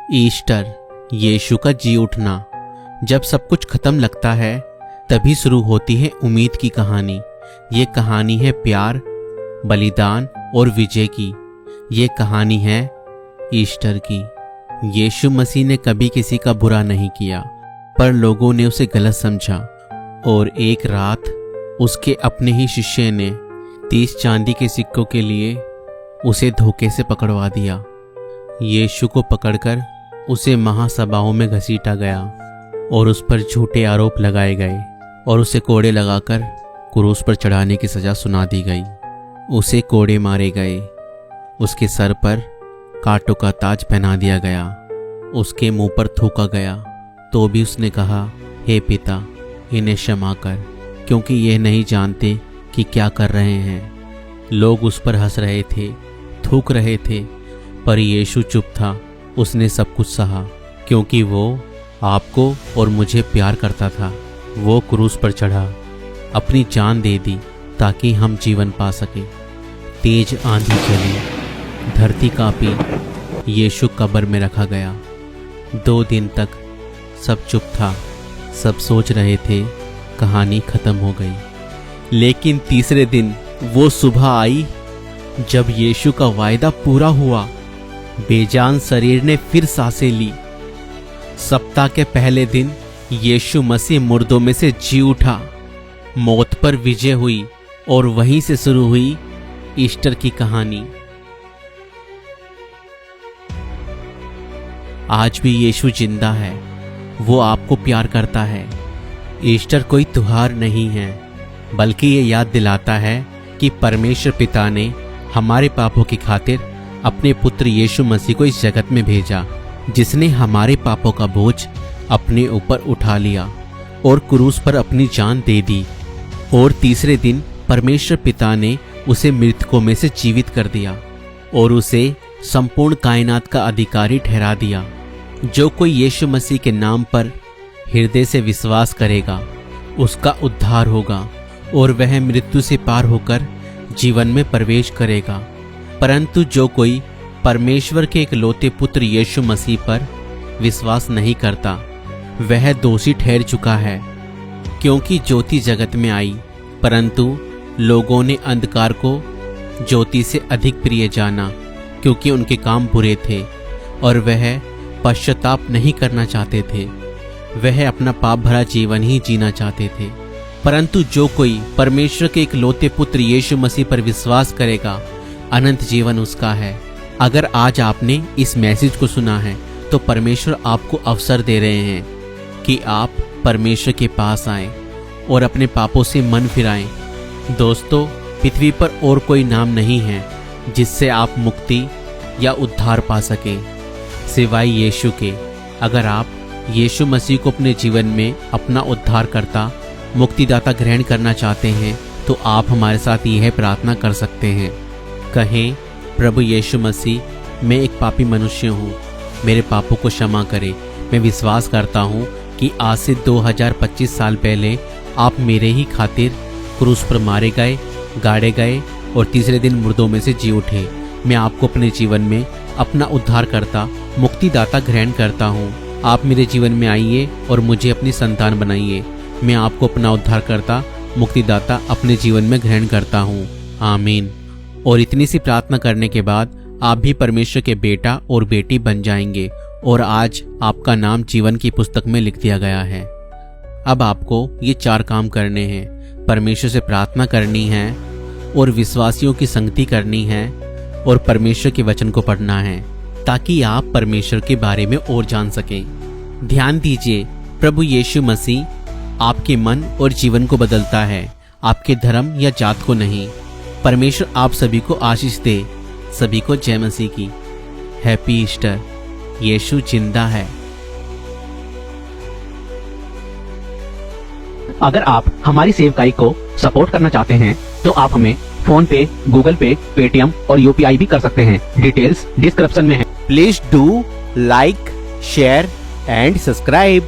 Easter, यीशु का जी उठना। जब सब कुछ खत्म लगता है तभी शुरू होती है उम्मीद की कहानी। ये कहानी है प्यार, बलिदान और विजय की। ये कहानी है ईस्टर की। यीशु मसीह ने कभी किसी का बुरा नहीं किया, पर लोगों ने उसे गलत समझा और एक रात उसके अपने ही शिष्य ने 30 चांदी के सिक्कों के लिए उसे धोखे से पकड़वा दिया। यीशु को पकड़कर उसे महासभाओं में घसीटा गया और उस पर झूठे आरोप लगाए गए और उसे कोड़े लगाकर क्रूस पर चढ़ाने की सजा सुना दी गई। उसे कोड़े मारे गए, उसके सर पर कांटों का ताज पहना दिया गया, उसके मुंह पर थूका गया, तो भी उसने कहा, हे पिता, इन्हें क्षमा कर, क्योंकि ये नहीं जानते कि क्या कर रहे हैं। लोग उस पर हंस रहे थे, थूक रहे थे, पर यीशु चुप था। उसने सब कुछ सहा, क्योंकि वो आपको और मुझे प्यार करता था। वो क्रूस पर चढ़ा, अपनी जान दे दी ताकि हम जीवन पा सके। तेज आंधी चली, धरती कांपी, यीशु कब्र में रखा गया। 2 दिन तक सब चुप था, सब सोच रहे थे कहानी खत्म हो गई। लेकिन तीसरे दिन वो सुबह आई जब यीशु का वायदा पूरा हुआ। बेजान शरीर ने फिर सांसें ली। सप्ताह के पहले दिन यीशु मसीह मुर्दों में से जी उठा, मौत पर विजय हुई और वहीं से शुरू हुई ईस्टर की कहानी। आज भी यीशु जिंदा है, वो आपको प्यार करता है। ईस्टर कोई त्योहार नहीं है, बल्कि ये याद दिलाता है कि परमेश्वर पिता ने हमारे पापों की खातिर अपने पुत्र यीशु मसीह को इस जगत में भेजा, जिसने हमारे पापों का बोझ अपने ऊपर उठा लिया और क्रूस पर अपनी जान दे दी। और तीसरे दिन परमेश्वर पिता ने उसे मृतकों में से जीवित कर दिया और उसे संपूर्ण कायनात का अधिकारी ठहरा दिया। जो कोई यीशु मसीह के नाम पर हृदय से विश्वास करेगा, उसका उद्धार होगा और वह मृत्यु से पार होकर जीवन में प्रवेश करेगा। परंतु जो कोई परमेश्वर के इकलौते पुत्र यीशु मसीह पर विश्वास नहीं करता, वह दोषी ठहर चुका है। क्योंकि ज्योति जगत में आई, परंतु लोगों ने अंधकार को ज्योति से अधिक प्रिय जाना, क्योंकि उनके काम बुरे थे और वह पश्चाताप नहीं करना चाहते थे। वह अपना पाप भरा जीवन ही जीना चाहते थे। परंतु जो कोई परमेश्वर के इकलौते पुत्र यीशु मसीह पर विश्वास करेगा, अनंत जीवन उसका है। अगर आज आपने इस मैसेज को सुना है, तो परमेश्वर आपको अवसर दे रहे हैं कि आप परमेश्वर के पास आएं और अपने पापों से मन फिराएं। दोस्तों, पृथ्वी पर और कोई नाम नहीं है जिससे आप मुक्ति या उद्धार पा सके सिवाय यीशु के। अगर आप यीशु मसीह को अपने जीवन में अपना उद्धारकर्ता, मुक्तिदाता ग्रहण करना चाहते हैं, तो आप हमारे साथ यह प्रार्थना कर सकते हैं। कहें, प्रभु यीशु मसीह, मैं एक पापी मनुष्य हूँ, मेरे पापों को क्षमा करें। मैं विश्वास करता हूँ कि आज से 2025 साल पहले आप मेरे ही खातिर क्रूस पर मारे गए, गाड़े गए और तीसरे दिन मुर्दों में से जी उठे। मैं आपको अपने जीवन में अपना उद्धारकर्ता, मुक्तिदाता ग्रहण करता हूँ। आप मेरे जीवन में आइए और मुझे अपनी संतान बनाइए। मैं आपको अपना उद्धारकर्ता, मुक्तिदाता अपने जीवन में ग्रहण करता हूँ। आमीन। और इतनी सी प्रार्थना करने के बाद आप भी परमेश्वर के बेटा और बेटी बन जाएंगे और आज आपका नाम जीवन की पुस्तक में लिख दिया गया है। अब आपको ये 4 काम करने हैं। परमेश्वर से प्रार्थना करनी है और विश्वासियों की संगति करनी है और परमेश्वर के वचन को पढ़ना है, ताकि आप परमेश्वर के बारे में और जान सकें। ध्यान दीजिए, प्रभु यीशु मसीह आपके मन और जीवन को बदलता है, आपके धर्म या जात को नहीं। परमेश्वर आप सभी को आशीष दे। सभी को जय मसीह की। Happy Easter. यीशु जिंदा है। अगर आप हमारी सेवकाई को सपोर्ट करना चाहते हैं, तो आप हमें फोन पे, गूगल पे, पेटीएम और यूपीआई भी कर सकते हैं। डिटेल्स डिस्क्रिप्शन में है। Please do like, share and subscribe.